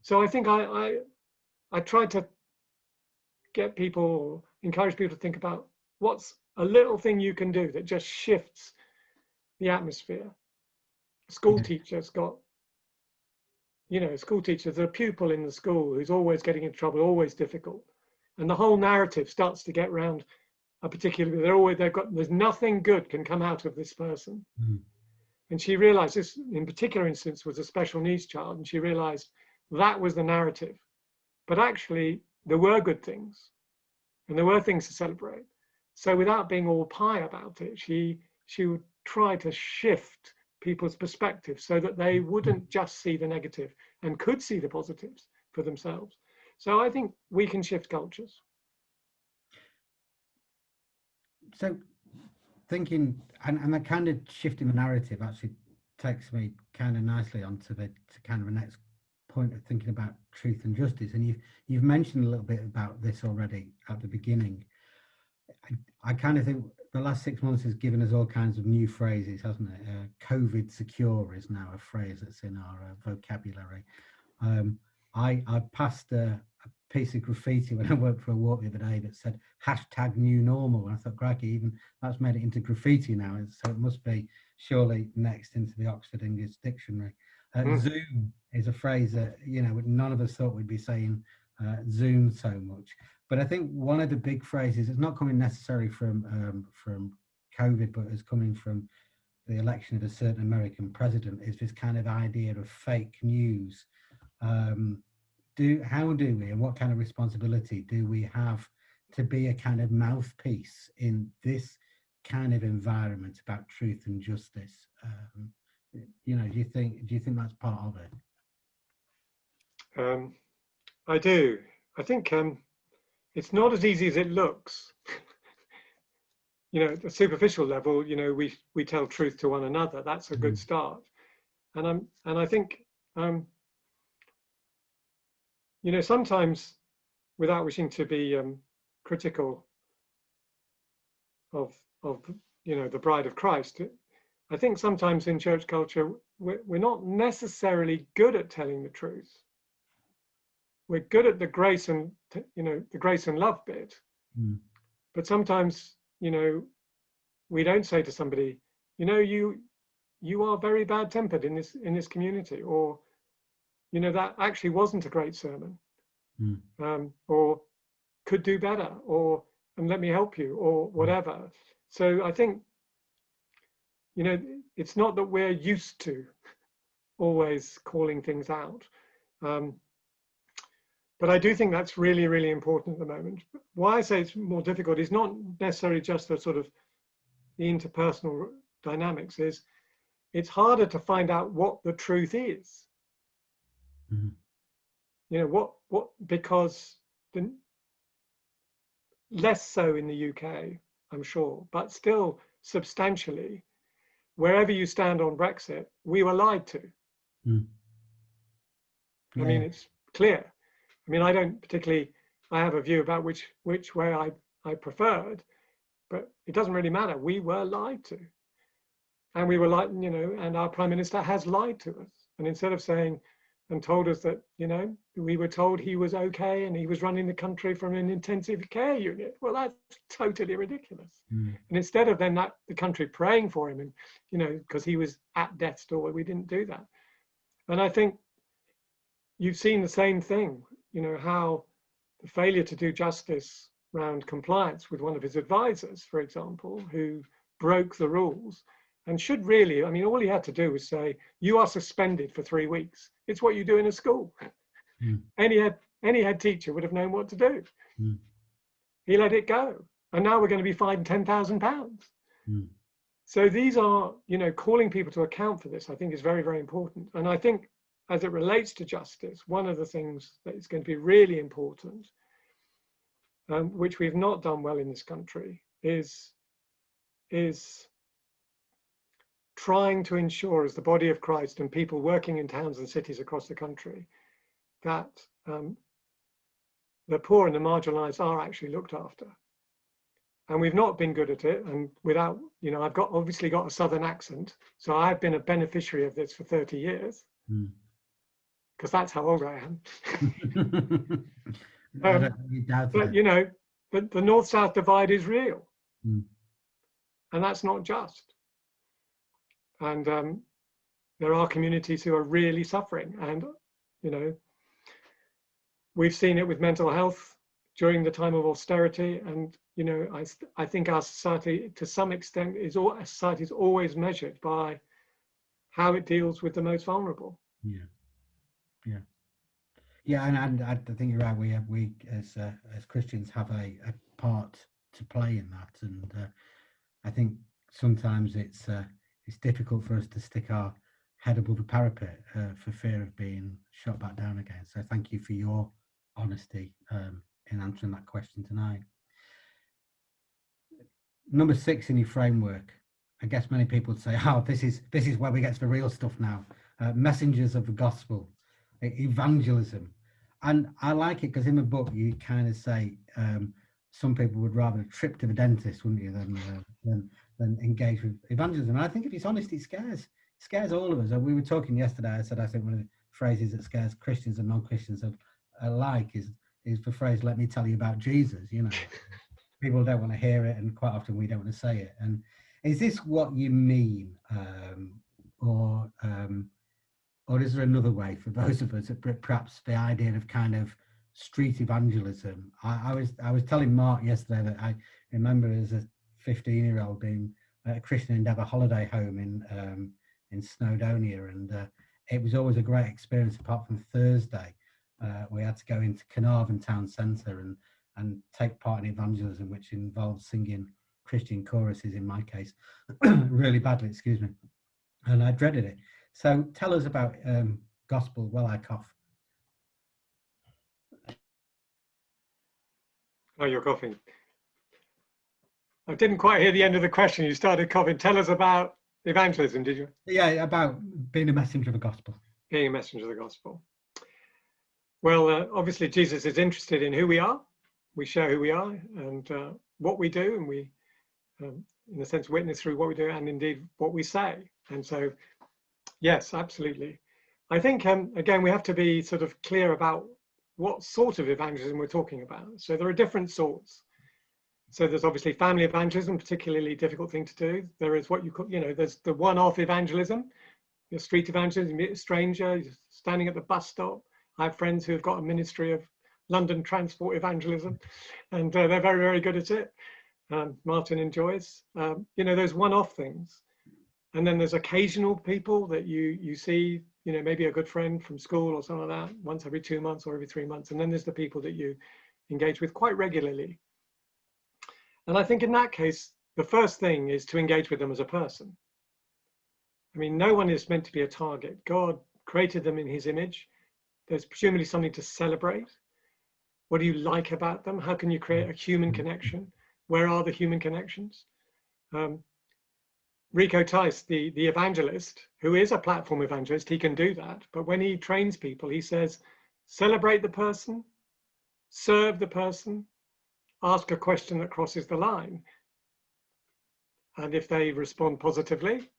So I think I tried to get people, encourage people to think about what's a little thing you can do that just shifts the atmosphere. A school teacher's got, you know, school teachers, a pupil in the school who's always getting in trouble, always difficult. And the whole narrative starts to get around a particular, there's nothing good can come out of this person. And she realized this in particular instance was a special needs child. And she realized that was the narrative. But actually there were good things and there were things to celebrate. So without being all pie about it, she would try to shift people's perspective so that they wouldn't just see the negative and could see the positives for themselves. So I think we can shift cultures. So thinking, and that kind of shifting the narrative actually takes me kind of nicely onto the kind of the next point of thinking about truth and justice. And you've mentioned a little bit about this already at the beginning. I kind of think the last 6 months has given us all kinds of new phrases, hasn't it? COVID secure is now a phrase that's in our vocabulary. I passed a piece of graffiti when I went for a walk the other day that said #new normal. And I thought, crikey, even that's made it into graffiti now. So it must be surely next into the Oxford English Dictionary. Zoom is a phrase that, you know, none of us thought we'd be saying Zoom so much. But I think one of the big phrases, it's not coming necessarily from COVID, but it's coming from the election of a certain American president, is this kind of idea of fake news. How do we, and what kind of responsibility do we have to be a kind of mouthpiece in this kind of environment about truth and justice? You know, do you think that's part of it? I do. I think it's not as easy as it looks. You know, at the superficial level, you know, we tell truth to one another. That's a good start. And I think you know, sometimes, without wishing to be critical of you know, the bride of Christ, I think sometimes in church culture we're not necessarily good at telling the truth. We're good at the grace and, you know, the grace and love bit, but sometimes, you know, we don't say to somebody, you know, you are very bad tempered in this community, or, you know, that actually wasn't a great sermon, or could do better, or and let me help you, or whatever. So I think, you know, it's not that we're used to always calling things out. But I do think that's really, really important at the moment. Why I say it's more difficult is not necessarily just the sort of the interpersonal dynamics, is it's harder to find out what the truth is. You know, because less so in the UK, I'm sure, but still substantially, wherever you stand on Brexit, we were lied to. I mean, it's clear. I mean, I don't particularly, I have a view about which way I preferred, but it doesn't really matter. We were lied to. And we were lied, you know, and our Prime Minister has lied to us. And instead of saying and told us that, you know, we were told he was okay and he was running the country from an intensive care unit. Well, that's totally ridiculous. And instead of then the country praying for him and, you know, because he was at death's door, we didn't do that. And I think you've seen the same thing, you know, how the failure to do justice around compliance with one of his advisors, for example, who broke the rules and should really, I mean, all he had to do was say, you are suspended for 3 weeks. It's what you do in a school. Any head teacher would have known what to do. He let it go. And now we're going to be fined £10,000. So these are, you know, calling people to account for this, I think is very, very important. And I think as it relates to justice, one of the things that is going to be really important, which we've not done well in this country, is trying to ensure, as the body of Christ and people working in towns and cities across the country, that the poor and the marginalized are actually looked after. And we've not been good at it. And without, you know, I've obviously got a Southern accent, so I've been a beneficiary of this for 30 years. Because that's how old I am. But you know, the North-South divide is real, and that's not just. And there are communities who are really suffering, and you know, we've seen it with mental health during the time of austerity, and you know, I think our society, to some extent, is always measured by how it deals with the most vulnerable. Yeah, and I think you're right. We as Christians have a part to play in that, and I think sometimes it's difficult for us to stick our head above the parapet for fear of being shot back down again. So thank you for your honesty in answering that question tonight. Number 6 in your framework, I guess many people would say, "Oh, this is where we get to the real stuff now." Messengers of the gospel, evangelism. And I like it because in the book you kind of say some people would rather trip to the dentist, wouldn't you, than engage with evangelism. And I think if it's honest, it scares all of us. We were talking yesterday. I said I think one of the phrases that scares Christians and non-Christians alike is the phrase "Let me tell you about Jesus." You know, people don't want to hear it, and quite often we don't want to say it. And is this what you mean, or is there another way for those of us that perhaps the idea of kind of street evangelism? I was telling Mark yesterday that I remember as a 15-year-old being at a Christian Endeavour holiday home in Snowdonia, and it was always a great experience. Apart from Thursday, we had to go into Carnarvon town centre and take part in evangelism, which involved singing Christian choruses in my case, really badly, excuse me, and I dreaded it. So tell us about gospel while I cough. Oh, you're coughing. I didn't quite hear the end of the question. You started coughing. Tell us about evangelism, did you? Yeah, about being a messenger of the gospel. Being a messenger of the gospel. Well, obviously Jesus is interested in who we are. We share who we are and what we do, and we, in a sense, witness through what we do and indeed what we say. And so, yes, absolutely. I think, again, we have to be sort of clear about what sort of evangelism we're talking about. So there are different sorts. So there's obviously family evangelism, particularly difficult thing to do. There is what you call, there's the one-off evangelism, your street evangelism, you meet a stranger, you're standing at the bus stop. I have friends who have got a ministry of London transport evangelism, and they're very, very good at it. Martin enjoys, those one-off things. And then there's occasional people that you see, maybe a good friend from school or something like that, once every 2 months or every 3 months. And then there's the people that you engage with quite regularly. And I think in that case, the first thing is to engage with them as a person. I mean, no one is meant to be a target. God created them in his image. There's presumably something to celebrate. What do you like about them? How can you create a human connection? Where are the human connections? Rico Tice, the evangelist, who is a platform evangelist, he can do that. But when he trains people, he says, celebrate the person, serve the person, ask a question that crosses the line. And if they respond positively,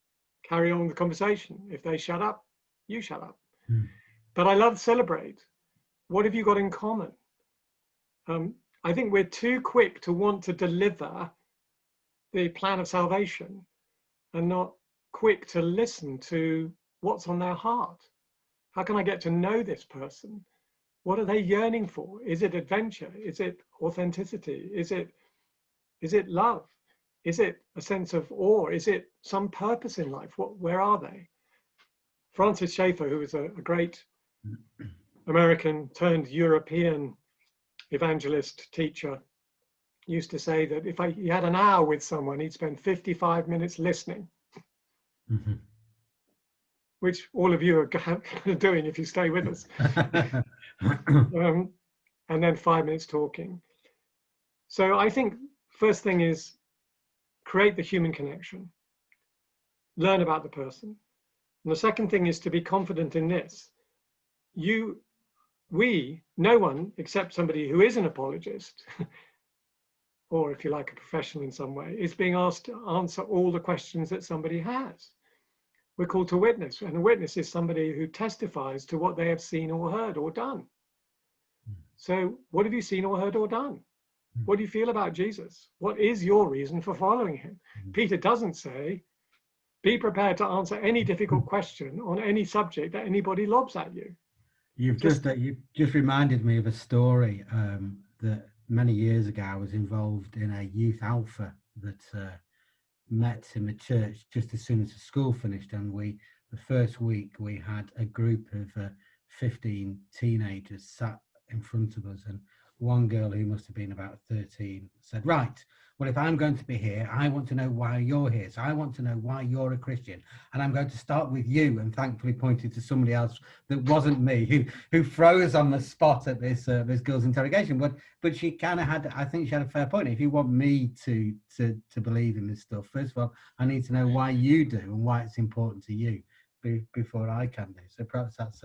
carry on the conversation. If they shut up, you shut up. But I love celebrate. What have you got in common? I think we're too quick to want to deliver the plan of salvation and not quick to listen to what's on their heart. How can I get to know this person? What are they yearning for? Is it adventure? Is it authenticity? Is it love? Is it a sense of awe? Is it some purpose in life? Where are they? Francis Schaeffer, who was a great American turned European evangelist teacher, used to say that if he had an hour with someone, he'd spend 55 minutes listening, which all of you are doing if you stay with us. And then 5 minutes talking. So I think first thing is create the human connection, learn about the person. And the second thing is to be confident in this. No one except somebody who is an apologist, or if you like, a professional in some way, is being asked to answer all the questions that somebody has. We're called to witness, and a witness is somebody who testifies to what they have seen or heard or done. So what have you seen or heard or done? What do you feel about Jesus? What is your reason for following him? Peter doesn't say, be prepared to answer any difficult question on any subject that anybody lobs at you. You've just reminded me of a story that many years ago I was involved in a youth alpha that met in the church just as soon as the school finished, and the first week we had a group of 15 teenagers sat in front of us, and one girl who must have been about 13 said, right, well, if I'm going to be here, I want to know why you're here. So I want to know why you're a Christian. And I'm going to start with you, and thankfully pointed to somebody else that wasn't me, who froze on the spot at this girl's interrogation. But she kind of had, I think she had a fair point. If you want me to believe in this stuff, first of all, I need to know why you do and why it's important to you before I can do. So perhaps that's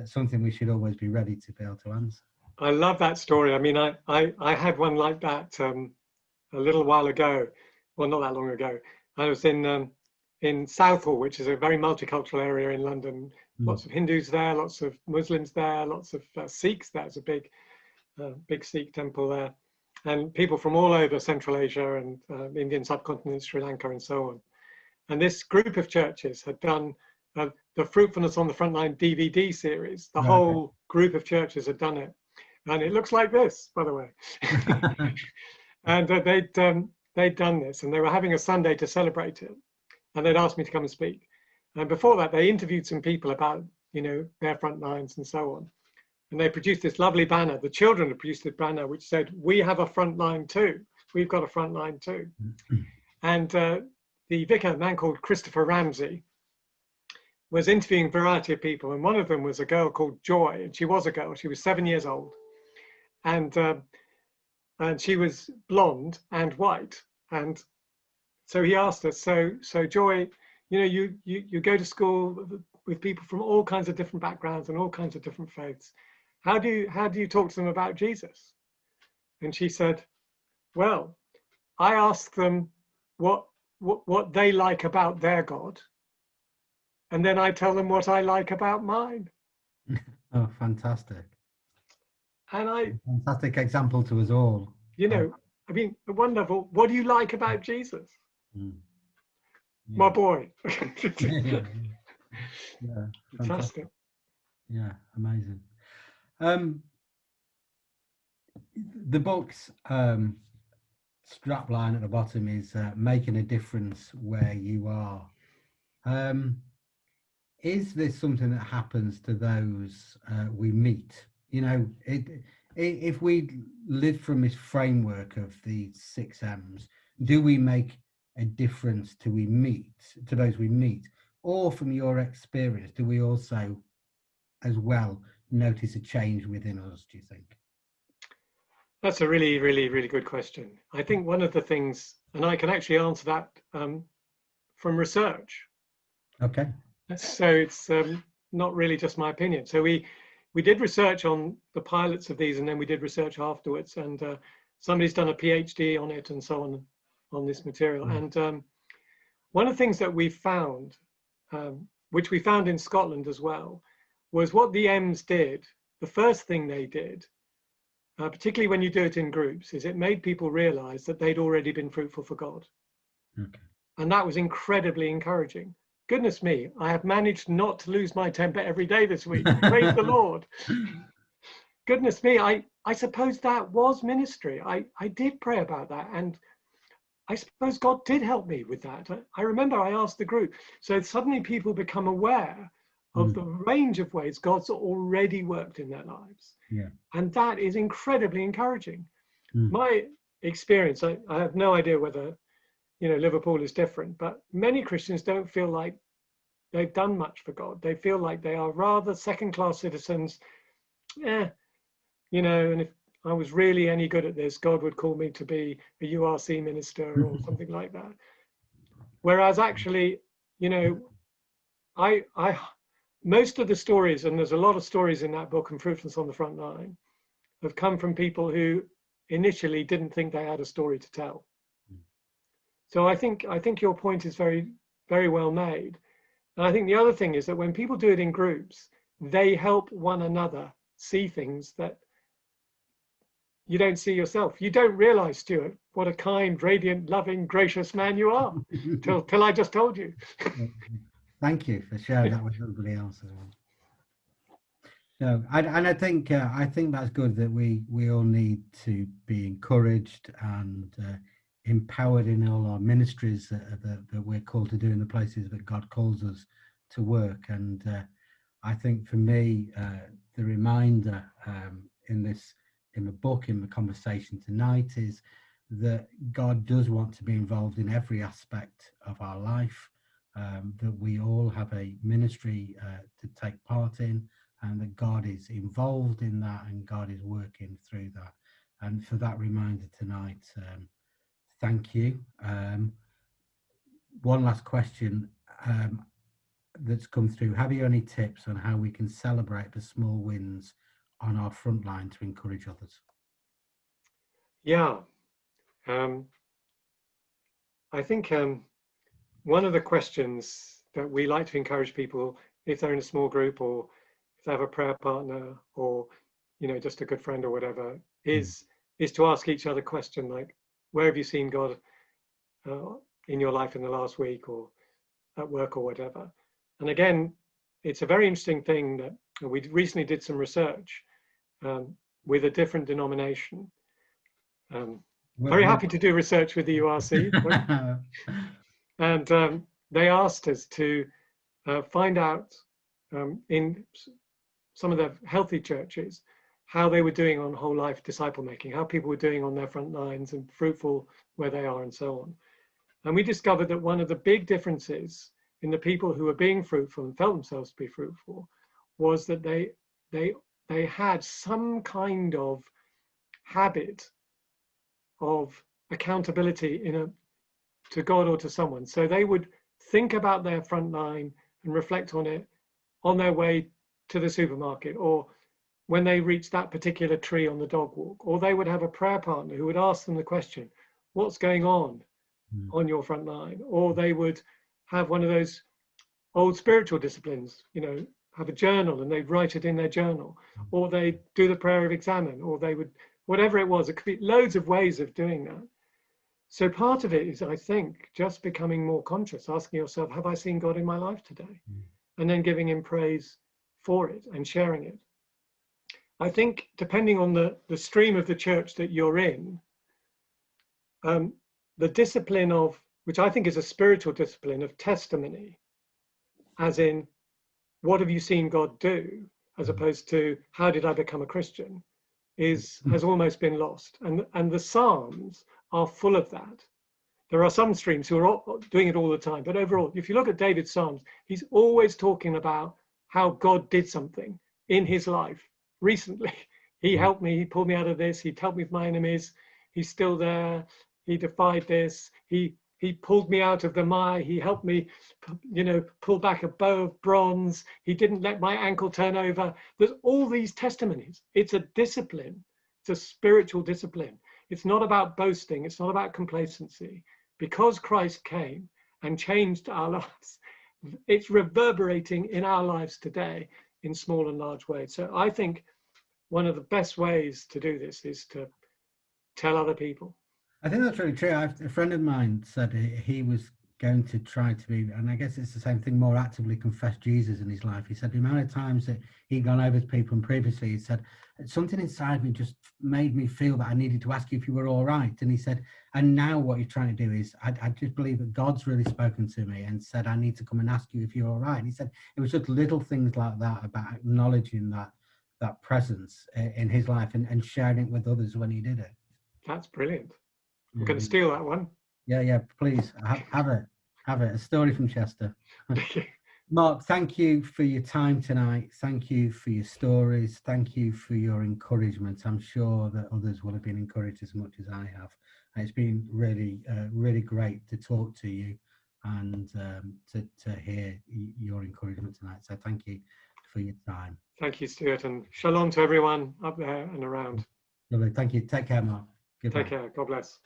something we should always be ready to be able to answer. I love that story. I mean, I had one like that a little while ago. Well, not that long ago. I was in Southall, which is a very multicultural area in London. Lots of Hindus there, lots of Muslims there, lots of Sikhs. There's a big Sikh temple there, and people from all over Central Asia and Indian subcontinent, Sri Lanka, and so on. And this group of churches had done the Fruitfulness on the Frontline DVD series. The whole group of churches had done it. And it looks like this, by the way. And they'd done this, and they were having a Sunday to celebrate it. And they'd asked me to come and speak. And before that, they interviewed some people about, their Frontlines and so on. And they produced this lovely banner. The children had produced a banner which said, we have a frontline too. We've got a frontline too. And the vicar, a man called Christopher Ramsey, was interviewing a variety of people. And one of them was a girl called Joy. And she was a girl. She was 7 years old. And she was blonde and white. And so he asked her, so Joy, you go to school with people from all kinds of different backgrounds and all kinds of different faiths. How do you talk to them about Jesus? And she said, well, I ask them what they like about their God, and then I tell them what I like about mine. Oh, fantastic. And fantastic example to us all. I mean, at one level, what do you like about Jesus? Mm. Yeah. My boy. Yeah, fantastic. Fantastic. Yeah, amazing. The book's strap line at the bottom is making a difference where you are. Is this something that happens to those we meet? You know, if we live from this framework of the 6 M's, do we make a difference to those we meet? Or from your experience, do we also as well notice a change within us, do you think? That's a really, really, really good question. I think one of the things, and I can actually answer that from research. Okay. So it's not really just my opinion. So we did research on the pilots of these, and then we did research afterwards, and somebody's done a PhD on it and so on this material. And one of the things that we found, which we found in Scotland as well, was what the M's did. The first thing they did, particularly when you do it in groups, is it made people realize that they'd already been fruitful for God. Okay. And that was incredibly encouraging. Goodness me, I have managed not to lose my temper every day this week. Praise the Lord. Goodness me, I suppose that was ministry. I did pray about that. And I suppose God did help me with that. I remember I asked the group. So suddenly people become aware of the range of ways God's already worked in their lives. Yeah. And that is incredibly encouraging. My experience, I have no idea whether, you know, Liverpool is different, but many Christians don't feel like they've done much for God. They feel like they are rather second-class citizens. You know, and if I was really any good at this, God would call me to be a URC minister or something like that. Whereas actually, you know, I most of the stories, and there's a lot of stories in that book, and Fruitfulness on the Front Line, have come from people who initially didn't think they had a story to tell. So I think your point is very, very well made. And I think the other thing is that when people do it in groups, they help one another see things that you don't see yourself. You don't realize, Stuart, what a kind, radiant, loving, gracious man you are till I just told you. Thank you for sharing that with everybody else as well. No, and I think that's good that we all need to be encouraged and empowered in all our ministries that we're called to do in the places that God calls us to work. And I think for me, the reminder in the book, in the conversation tonight, is that God does want to be involved in every aspect of our life, that we all have a ministry to take part in, and that God is involved in that and God is working through that. And for that reminder tonight, thank you. One last question that's come through. Have you any tips on how we can celebrate the small wins on our front line to encourage others? Yeah. I think one of the questions that we like to encourage people, if they're in a small group or if they have a prayer partner or, you know, just a good friend or whatever, is to ask each other a question like, where have you seen God in your life in the last week or at work or whatever? And again, it's a very interesting thing that we recently did some research with a different denomination. Very happy to do research with the URC. And they asked us to find out in some of the healthy churches how they were doing on whole life disciple making, how people were doing on their front lines and fruitful where they are and so on. And we discovered that one of the big differences in the people who were being fruitful and felt themselves to be fruitful was that they had some kind of habit of accountability to God or to someone. So they would think about their front line and reflect on it on their way to the supermarket, or when they reached that particular tree on the dog walk, or they would have a prayer partner who would ask them the question, what's going on your front line? Or they would have one of those old spiritual disciplines, you know, have a journal and they'd write it in their journal, or they'd do the prayer of examine, or they would whatever it was. It could be loads of ways of doing that. So part of it is, I think, just becoming more conscious, asking yourself, have I seen God in my life today? And then giving him praise for it and sharing it. I think depending on the stream of the church that you're in, the discipline of, which I think is a spiritual discipline of testimony, as in, what have you seen God do, as opposed to how did I become a Christian, has almost been lost. And the Psalms are full of that. There are some streams who are doing it all the time, but overall, if you look at David's Psalms, he's always talking about how God did something in his life recently. He helped me, he pulled me out of this, he helped me with my enemies, he's still there, he defied this, he pulled me out of the mire, he helped me, pull back a bow of bronze, he didn't let my ankle turn over. There's all these testimonies. It's a discipline, it's a spiritual discipline. It's not about boasting, it's not about complacency. Because Christ came and changed our lives, it's reverberating in our lives today in small and large ways. So I think one of the best ways to do this is to tell other people. I think that's really true. A friend of mine said he was going to try to be, and I guess it's the same thing, more actively confess Jesus in his life. He said the amount of times that he'd gone over to people, and previously he said, something inside me just made me feel that I needed to ask you if you were all right. And he said, and now what he's trying to do is, I just believe that God's really spoken to me and said, I need to come and ask you if you're all right. And he said, it was just little things like that about acknowledging that presence in his life and sharing it with others when he did it. That's brilliant. I'm going to steal that one. Yeah, please have it. A story from Chester. Mark, thank you for your time tonight. Thank you for your stories. Thank you for your encouragement. I'm sure that others will have been encouraged as much as I have. It's been really, really great to talk to you and to hear your encouragement tonight. So thank you for your time. Thank you, Stuart, and shalom to everyone up there and around. Lovely. Thank you. Take care, Mark. Goodbye. Take care. God bless.